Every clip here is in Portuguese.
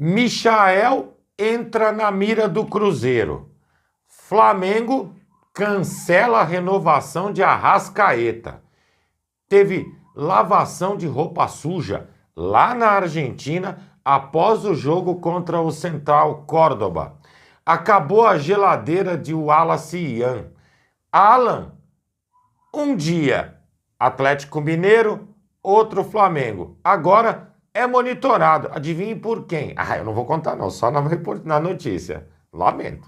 Michael entra na mira do Cruzeiro. Flamengo cancela a renovação de Arrascaeta. Teve lavação de roupa suja lá na Argentina após o jogo contra o Central Córdoba. Acabou a geladeira de Wallace Ian. Alan, um dia Atlético Mineiro, outro Flamengo. Agora é monitorado. Adivinhe por quem? Eu não vou contar não, só na notícia. Lamento.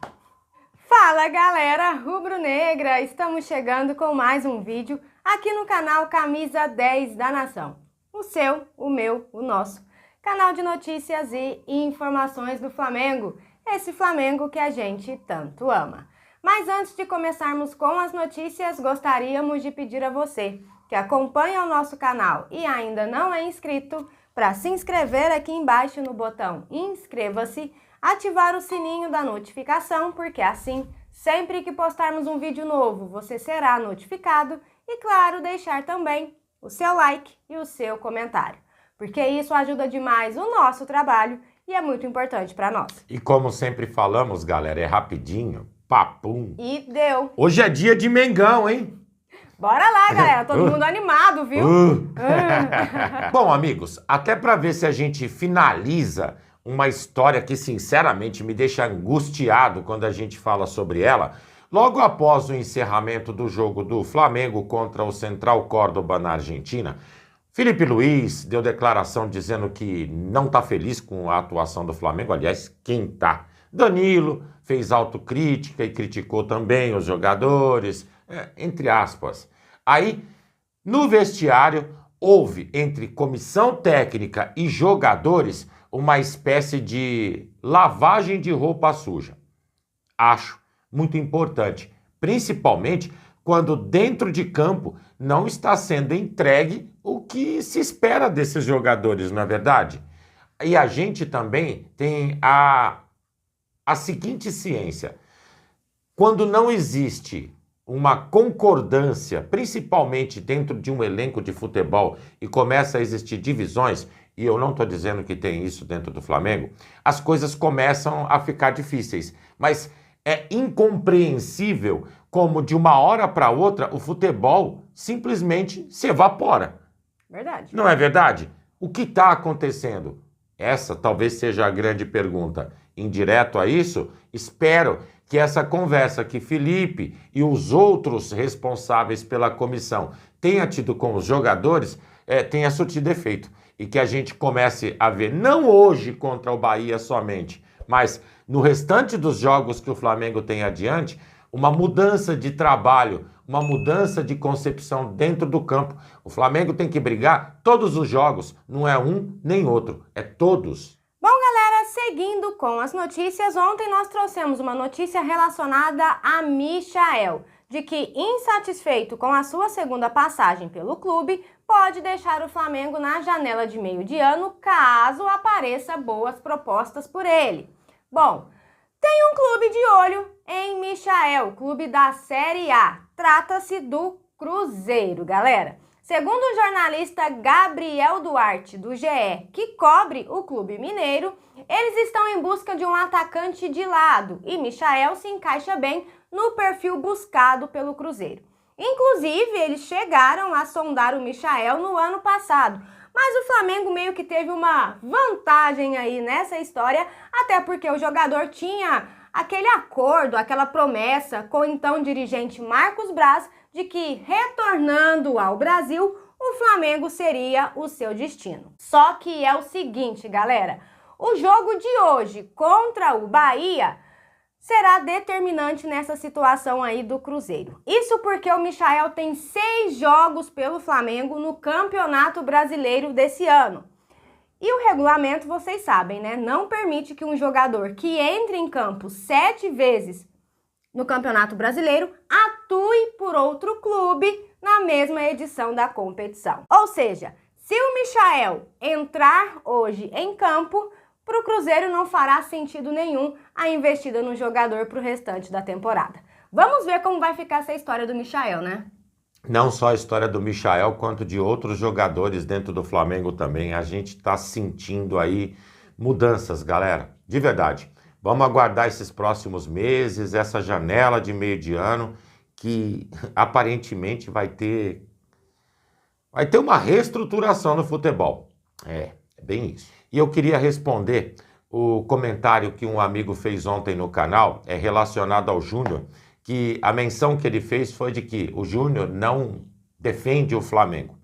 Fala galera rubro-negra, estamos chegando com mais um vídeo aqui no canal Camisa 10 da Nação. O seu, o meu, o nosso canal de notícias e informações do Flamengo. Esse Flamengo que a gente tanto ama. Mas antes de começarmos com as notícias, gostaríamos de pedir a você que acompanha o nosso canal e ainda não é inscrito, para se inscrever aqui embaixo no botão inscreva-se, ativar o sininho da notificação, porque assim, sempre que postarmos um vídeo novo, você será notificado e, claro, deixar também o seu like e o seu comentário, porque isso ajuda demais o nosso trabalho e é muito importante para nós. E como sempre falamos, galera, é rapidinho, papum. E deu. Hoje é dia de Mengão, hein? Bora lá, galera, todo mundo animado, viu? Bom, amigos, até para ver se a gente finaliza uma história que, sinceramente, me deixa angustiado quando a gente fala sobre ela, logo após o encerramento do jogo do Flamengo contra o Central Córdoba na Argentina, Felipe Luiz deu declaração dizendo que não está feliz com a atuação do Flamengo. Aliás, quem tá? Danilo fez autocrítica e criticou também os jogadores, entre aspas. Aí, no vestiário, houve entre comissão técnica e jogadores uma espécie de lavagem de roupa suja. Acho muito importante, principalmente quando dentro de campo não está sendo entregue o que se espera desses jogadores, não é verdade? E a gente também tem a seguinte ciência: quando não existe uma concordância, principalmente dentro de um elenco de futebol, e começa a existir divisões, e eu não estou dizendo que tem isso dentro do Flamengo, as coisas começam a ficar difíceis. Mas é incompreensível como de uma hora para outra o futebol simplesmente se evapora. Verdade. Não é verdade? O que está acontecendo? Essa talvez seja a grande pergunta. Indireto a isso, espero que essa conversa que Felipe e os outros responsáveis pela comissão tenha tido com os jogadores tenha surtido efeito. E que a gente comece a ver, não hoje contra o Bahia somente, mas no restante dos jogos que o Flamengo tem adiante, uma mudança de trabalho, uma mudança de concepção dentro do campo. O Flamengo tem que brigar todos os jogos, não é um nem outro, é todos. Bom, galera, seguindo com as notícias, ontem nós trouxemos uma notícia relacionada a Michael, de que, insatisfeito com a sua segunda passagem pelo clube, pode deixar o Flamengo na janela de meio de ano, caso apareça boas propostas por ele. Bom, tem um clube de olho em Michael, clube da Série A. Trata-se do Cruzeiro, galera. Segundo o jornalista Gabriel Duarte, do GE, que cobre o clube mineiro, eles estão em busca de um atacante de lado e Michael se encaixa bem no perfil buscado pelo Cruzeiro. Inclusive, eles chegaram a sondar o Michael no ano passado, mas o Flamengo meio que teve uma vantagem aí nessa história, até porque o jogador tinha aquele acordo, aquela promessa com o então dirigente Marcos Braz de que, retornando ao Brasil, o Flamengo seria o seu destino. Só que é o seguinte, galera, o jogo de hoje contra o Bahia será determinante nessa situação aí do Cruzeiro. Isso porque o Michael tem 6 jogos pelo Flamengo no Campeonato Brasileiro desse ano. E o regulamento, vocês sabem, né? Não permite que um jogador que entre em campo 7 vezes no Campeonato Brasileiro atue por outro clube na mesma edição da competição. Ou seja, se o Michael entrar hoje em campo, para o Cruzeiro não fará sentido nenhum a investida no jogador para o restante da temporada. Vamos ver como vai ficar essa história do Michael, né? Não só a história do Michael, quanto de outros jogadores dentro do Flamengo também. A gente está sentindo aí mudanças, galera, de verdade. Vamos aguardar esses próximos meses, essa janela de meio de ano, que aparentemente vai ter uma reestruturação no futebol. É bem isso. E eu queria responder o comentário que um amigo fez ontem no canal, relacionado ao Júnior, que a menção que ele fez foi de que o Júnior não defende o Flamengo.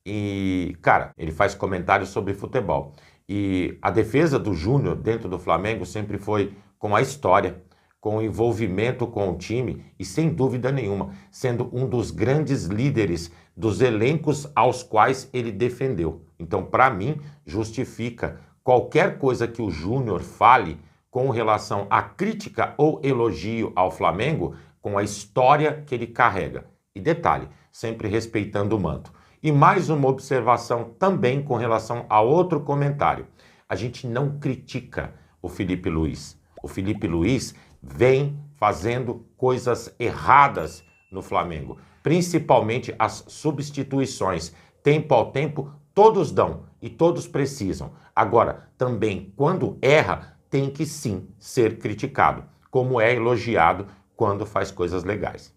E, cara, ele faz comentários sobre futebol. E a defesa do Júnior dentro do Flamengo sempre foi com a história, com o envolvimento com o time e, sem dúvida nenhuma, sendo um dos grandes líderes dos elencos aos quais ele defendeu. Então, para mim, justifica qualquer coisa que o Júnior fale com relação à crítica ou elogio ao Flamengo, com a história que ele carrega. E detalhe, sempre respeitando o manto. E mais uma observação também com relação a outro comentário. A gente não critica o Felipe Luiz. O Felipe Luiz vem fazendo coisas erradas no Flamengo, principalmente as substituições. Tempo ao tempo, todos dão e todos precisam. Agora, também, quando erra, tem que sim ser criticado, como é elogiado quando faz coisas legais.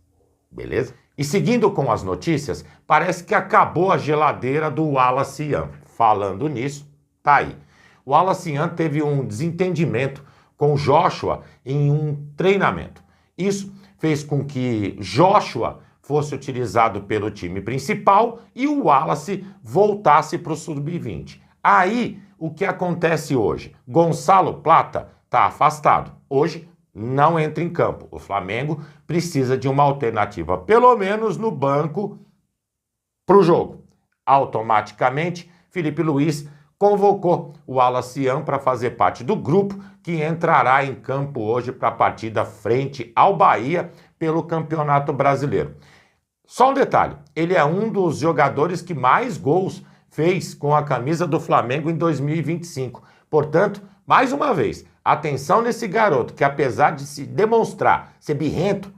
Beleza? E seguindo com as notícias, parece que acabou a geladeira do Wallace Yan. Falando nisso, tá aí. O Wallace Yan teve um desentendimento com Joshua em um treinamento. Isso fez com que Joshua fosse utilizado pelo time principal e o Wallace voltasse para o sub-20. Aí, o que acontece hoje? Gonçalo Plata está afastado. Hoje, não entra em campo. O Flamengo precisa de uma alternativa, pelo menos no banco, para o jogo. Automaticamente, Felipe Luiz convocou o Wallace Yan para fazer parte do grupo que entrará em campo hoje para a partida frente ao Bahia pelo Campeonato Brasileiro. Só um detalhe, ele é um dos jogadores que mais gols fez com a camisa do Flamengo em 2025. Portanto, mais uma vez, atenção nesse garoto que, apesar de se demonstrar ser birrento,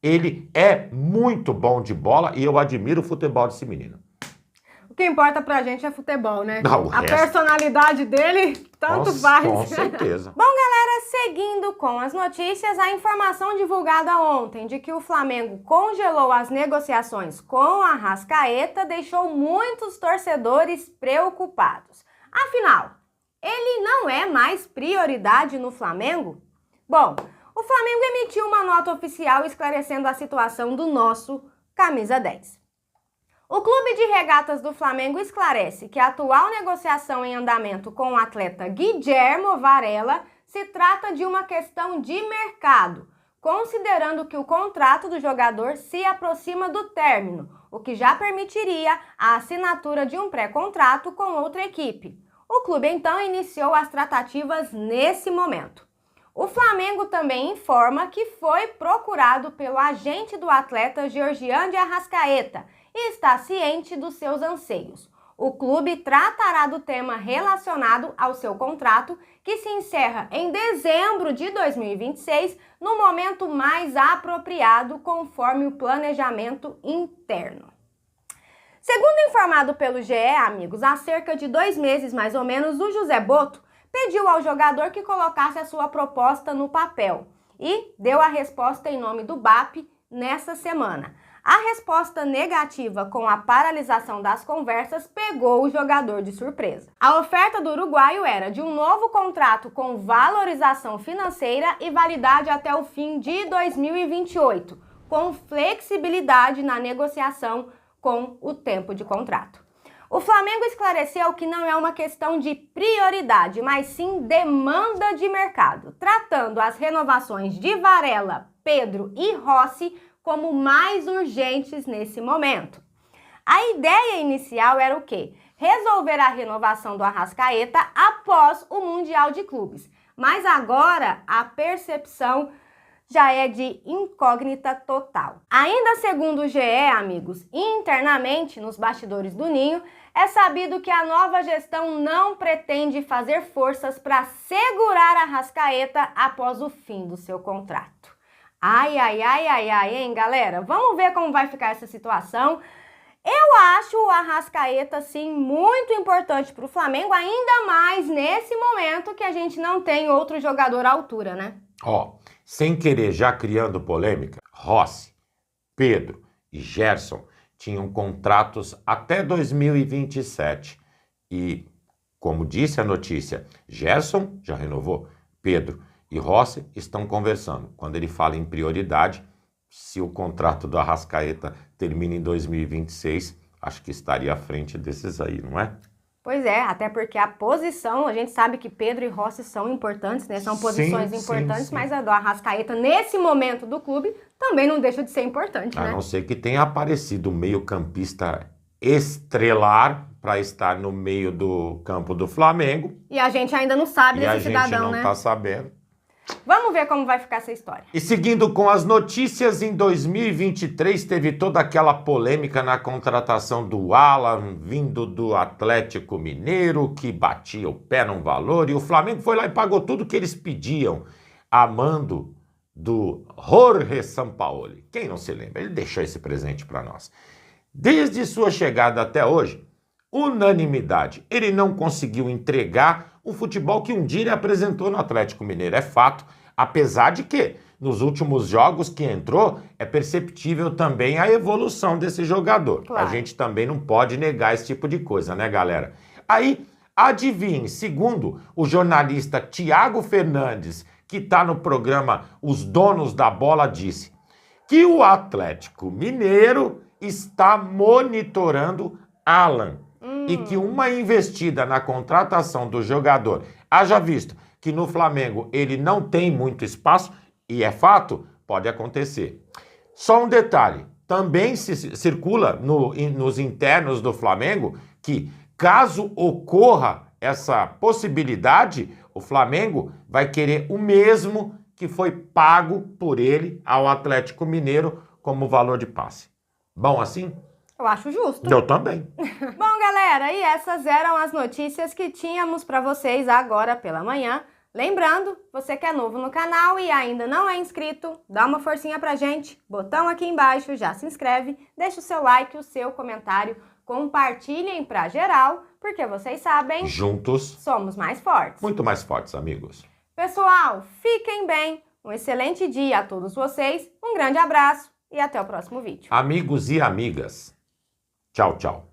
ele é muito bom de bola e eu admiro o futebol desse menino. O que importa pra gente é futebol, né? Não, a personalidade dele, tanto faz. Com certeza. Bom, galera, seguindo com as notícias, a informação divulgada ontem de que o Flamengo congelou as negociações com a Arrascaeta deixou muitos torcedores preocupados. Afinal, ele não é mais prioridade no Flamengo? Bom, o Flamengo emitiu uma nota oficial esclarecendo a situação do nosso camisa 10. O Clube de Regatas do Flamengo esclarece que a atual negociação em andamento com o atleta Guilhermo Varela se trata de uma questão de mercado, considerando que o contrato do jogador se aproxima do término, o que já permitiria a assinatura de um pré-contrato com outra equipe. O clube então iniciou as tratativas nesse momento. O Flamengo também informa que foi procurado pelo agente do atleta Georgian de Arrascaeta e está ciente dos seus anseios. O clube tratará do tema relacionado ao seu contrato, que se encerra em dezembro de 2026, no momento mais apropriado, conforme o planejamento interno. Segundo informado pelo GE, amigos, há cerca de 2 meses mais ou menos, o José Boto pediu ao jogador que colocasse a sua proposta no papel e deu a resposta em nome do BAP nessa semana. A resposta negativa com a paralisação das conversas pegou o jogador de surpresa. A oferta do uruguaio era de um novo contrato com valorização financeira e validade até o fim de 2028, com flexibilidade na negociação com o tempo de contrato. O Flamengo esclareceu que não é uma questão de prioridade, mas sim demanda de mercado, tratando as renovações de Varela, Pedro e Rossi como mais urgentes nesse momento. A ideia inicial era o quê? Resolver a renovação do Arrascaeta após o Mundial de Clubes. Mas agora a percepção já é de incógnita total. Ainda segundo o GE, amigos, internamente nos bastidores do Ninho, é sabido que a nova gestão não pretende fazer forças para segurar a Arrascaeta após o fim do seu contrato. Ai, hein, galera? Vamos ver como vai ficar essa situação. Eu acho o Arrascaeta, sim, muito importante para o Flamengo, ainda mais nesse momento que a gente não tem outro jogador à altura, né? Ó, sem querer já criando polêmica, Rossi, Pedro e Gerson tinham contratos até 2027 e, como disse a notícia, Gerson já renovou, Pedro e Rossi estão conversando. Quando ele fala em prioridade, se o contrato do Arrascaeta termina em 2026, acho que estaria à frente desses aí, não é? Pois é, até porque a posição, a gente sabe que Pedro e Rossi são importantes, né? São posições importantes, sim. mas a do Arrascaeta, nesse momento do clube, também não deixa de ser importante, né? A não ser que tenha aparecido um meio-campista estrelar para estar no meio do campo do Flamengo. E a gente ainda não sabe E a desse gente cidadão, não né? está sabendo. Vamos ver como vai ficar essa história. E seguindo com as notícias, em 2023 teve toda aquela polêmica na contratação do Alan, vindo do Atlético Mineiro, que batia o pé num valor, e o Flamengo foi lá e pagou tudo que eles pediam, a mando do Jorge Sampaoli. Quem não se lembra? Ele deixou esse presente para nós. Desde sua chegada até hoje, unanimidade, ele não conseguiu entregar o futebol que um dia ele apresentou no Atlético Mineiro, é fato, apesar de que nos últimos jogos que entrou é perceptível também a evolução desse jogador. Claro. A gente também não pode negar esse tipo de coisa, né, galera? Aí, adivinhe, segundo o jornalista Thiago Fernandes, que está no programa Os Donos da Bola, disse que o Atlético Mineiro está monitorando Alan. E que uma investida na contratação do jogador, haja visto que no Flamengo ele não tem muito espaço, e é fato, pode acontecer. Só um detalhe, também se circula nos internos do Flamengo que, caso ocorra essa possibilidade, o Flamengo vai querer o mesmo que foi pago por ele ao Atlético Mineiro como valor de passe. Bom assim? Eu acho justo. Eu também. Bom, galera, e essas eram as notícias que tínhamos para vocês agora pela manhã. Lembrando, você que é novo no canal e ainda não é inscrito, dá uma forcinha pra gente, botão aqui embaixo, já se inscreve, deixa o seu like, o seu comentário, compartilhem pra geral, porque vocês sabem, juntos somos mais fortes. Muito mais fortes, amigos. Pessoal, fiquem bem, um excelente dia a todos vocês, um grande abraço e até o próximo vídeo. Amigos e amigas, tchau, tchau.